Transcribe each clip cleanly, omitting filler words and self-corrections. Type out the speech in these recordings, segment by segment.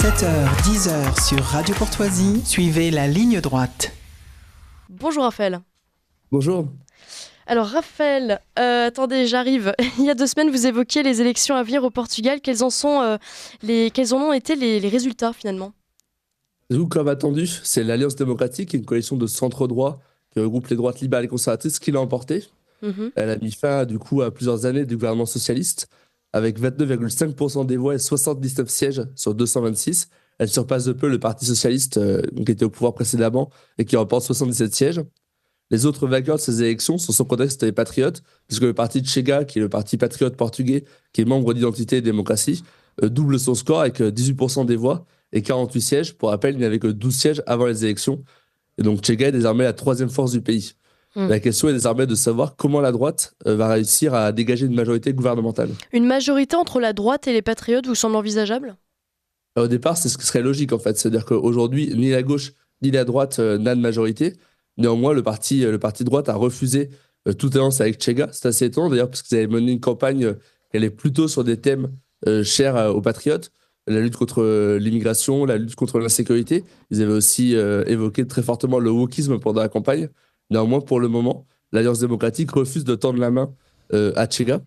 7h, 10h sur Radio Courtoisie, suivez la ligne droite. Bonjour Raphaël. Bonjour. Alors Raphaël, attendez, j'arrive. Il y a 2 semaines, vous évoquiez les élections à venir au Portugal. Quels en ont été les résultats finalement ? Comme attendu, c'est l'Alliance démocratique, une coalition de centre-droit qui regroupe les droites libérales et conservatrices qui l'a emporté. Elle a mis fin du coup à plusieurs années du gouvernement socialiste avec 29,5% des voix et 79 sièges sur 226. Elle surpasse de peu le Parti socialiste qui était au pouvoir précédemment et qui remporte 77 sièges. Les autres vainqueurs de ces élections sont sans contexte les patriotes, puisque le parti de Chega, qui est le parti patriote portugais, qui est membre d'Identité et Démocratie, double son score avec 18% des voix et 48 sièges. Pour rappel, il n'y avait que 12 sièges avant les élections. Et donc Chega est désormais la 3e force du pays. La question est désormais de savoir comment la droite va réussir à dégager une majorité gouvernementale. Une majorité entre la droite et les patriotes vous semble envisageable ? Au départ, c'est ce qui serait logique en fait. C'est-à-dire qu'aujourd'hui, ni la gauche ni la droite n'a de majorité. Néanmoins, le parti de droite a refusé toute alliance avec Chega. C'est assez étonnant d'ailleurs, parce qu'ils avaient mené une campagne qui allait plutôt sur des thèmes chers aux patriotes. La lutte contre l'immigration, la lutte contre l'insécurité. Ils avaient aussi évoqué très fortement le wokisme pendant la campagne. Néanmoins, pour le moment, l'Alliance démocratique refuse de tendre la main à Chega.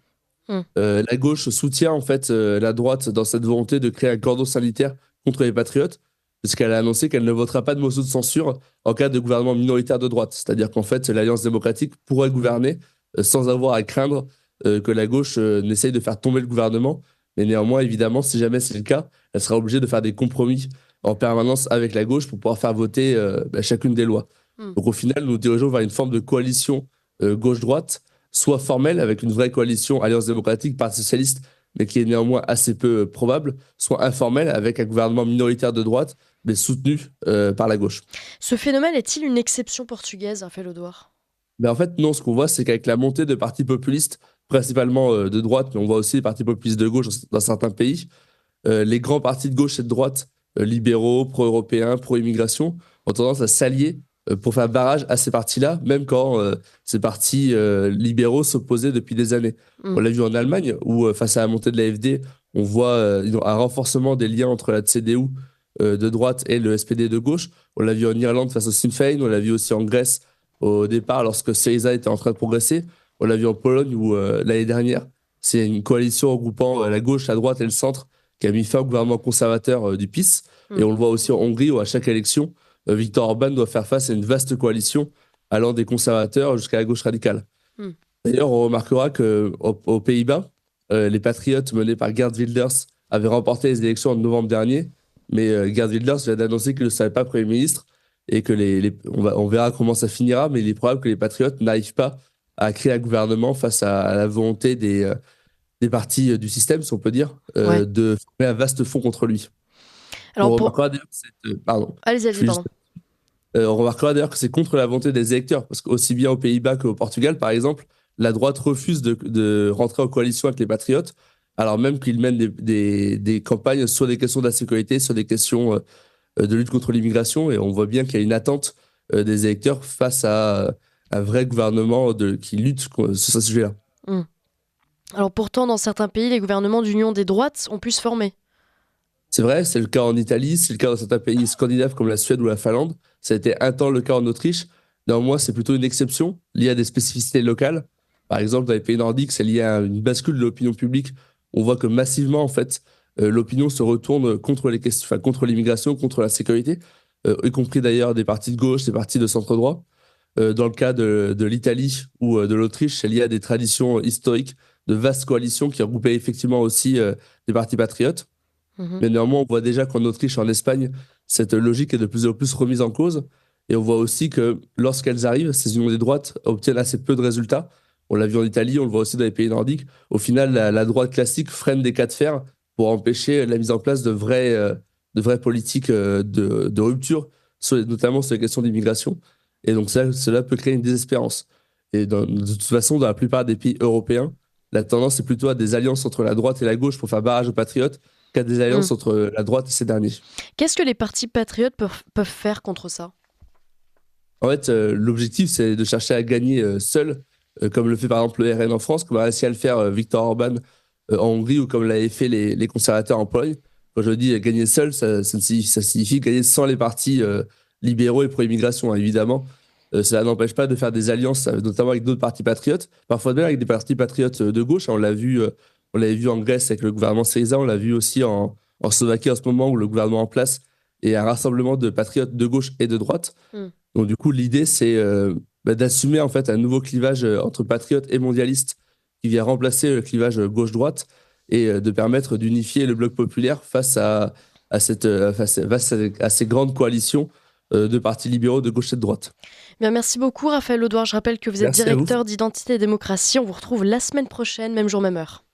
La gauche soutient en fait la droite dans cette volonté de créer un cordon sanitaire contre les patriotes, puisqu'elle a annoncé qu'elle ne votera pas de motion de censure en cas de gouvernement minoritaire de droite. C'est-à-dire qu'en fait, l'Alliance démocratique pourrait gouverner sans avoir à craindre que la gauche n'essaye de faire tomber le gouvernement. Mais néanmoins, évidemment, si jamais c'est le cas, elle sera obligée de faire des compromis en permanence avec la gauche pour pouvoir faire voter chacune des lois. Donc au final, nous dirigeons vers une forme de coalition gauche-droite, soit formelle, avec une vraie coalition Alliance démocratique, Parti socialiste, mais qui est néanmoins assez peu probable, soit informelle, avec un gouvernement minoritaire de droite, mais soutenu par la gauche. Ce phénomène est-il une exception portugaise, Raphaël Audouard ? Mais en fait, non, ce qu'on voit, c'est qu'avec la montée de partis populistes, principalement de droite, mais on voit aussi des partis populistes de gauche dans certains pays, les grands partis de gauche et de droite, libéraux, pro-européens, pro-immigration, ont tendance à s'allier pour faire barrage à ces partis-là, même quand ces partis libéraux s'opposaient depuis des années. On l'a vu en Allemagne, où face à la montée de l'AfD, on voit un renforcement des liens entre la CDU de droite et le SPD de gauche. On l'a vu en Irlande face au Sinn Féin, on l'a vu aussi en Grèce au départ lorsque Syriza était en train de progresser. On l'a vu en Pologne où l'année dernière, c'est une coalition regroupant la gauche, la droite et le centre qui a mis fin au gouvernement conservateur du PiS. Et on le voit aussi en Hongrie où à chaque élection, Viktor Orban doit faire face à une vaste coalition allant des conservateurs jusqu'à la gauche radicale. D'ailleurs, on remarquera qu'aux Pays-Bas, les patriotes menés par Geert Wilders avaient remporté les élections en novembre dernier, mais Geert Wilders vient d'annoncer qu'il ne serait pas Premier ministre et que on verra comment ça finira, mais il est probable que les patriotes n'arrivent pas à créer un gouvernement face à la volonté des partis du système, si on peut dire, de former un vaste front contre lui. Alors, on remarquera d'ailleurs on remarquera d'ailleurs que c'est contre la volonté des électeurs, parce qu'aussi bien aux Pays-Bas qu'au Portugal, par exemple, la droite refuse de rentrer en coalition avec les patriotes, alors même qu'ils mènent des campagnes sur des questions d'insécurité, sur des questions de lutte contre l'immigration, et on voit bien qu'il y a une attente des électeurs face à un vrai gouvernement qui lutte sur ce sujet-là. Alors pourtant, dans certains pays, les gouvernements d'union des droites ont pu se former. C'est vrai, c'est le cas en Italie, c'est le cas dans certains pays scandinaves comme la Suède ou la Finlande. Ça a été un temps le cas en Autriche. Néanmoins, c'est plutôt une exception liée à des spécificités locales. Par exemple, dans les pays nordiques, c'est lié à une bascule de l'opinion publique. On voit que massivement, en fait, l'opinion se retourne contre les questions, enfin, contre l'immigration, contre la sécurité, y compris d'ailleurs des partis de gauche, des partis de centre-droit. Dans le cas de l'Italie ou de l'Autriche, c'est lié à des traditions historiques de vastes coalitions qui regroupaient effectivement aussi des partis patriotes. Mais néanmoins, on voit déjà qu'en Autriche et en Espagne, cette logique est de plus en plus remise en cause. Et on voit aussi que lorsqu'elles arrivent, ces unions des droites obtiennent assez peu de résultats. On l'a vu en Italie, on le voit aussi dans les pays nordiques. Au final, la droite classique freine des cas de fer pour empêcher la mise en place de vraies politiques de rupture, notamment sur les questions d'immigration. Et donc cela peut créer une désespérance. Et de toute façon, dans la plupart des pays européens, la tendance est plutôt à des alliances entre la droite et la gauche pour faire barrage aux patriotes qu'à des alliances entre la droite et ces derniers. Qu'est-ce que les partis patriotes peuvent faire contre ça ? En fait, l'objectif, c'est de chercher à gagner seul, comme le fait par exemple le RN en France, comme a réussi à le faire Viktor Orban en Hongrie, ou comme l'avaient fait les conservateurs en Pologne. Quand je dis gagner seul, ça signifie gagner sans les partis libéraux et pro-immigration, hein, évidemment. Ça n'empêche pas de faire des alliances, notamment avec d'autres partis patriotes, parfois même avec des partis patriotes de gauche. On l'avait vu en Grèce avec le gouvernement Syriza, on l'a vu aussi en Slovaquie en ce moment où le gouvernement en place est un rassemblement de patriotes de gauche et de droite. Donc du coup, l'idée, c'est d'assumer en fait un nouveau clivage entre patriotes et mondialistes qui vient remplacer le clivage gauche-droite et de permettre d'unifier le bloc populaire face à ces grandes coalitions de partis libéraux de gauche et de droite. Bien, merci beaucoup Raphaël Audouard. Je rappelle que vous êtes Merci à vous. directeur d'Identité et Démocratie. On vous retrouve la semaine prochaine, même jour, même heure.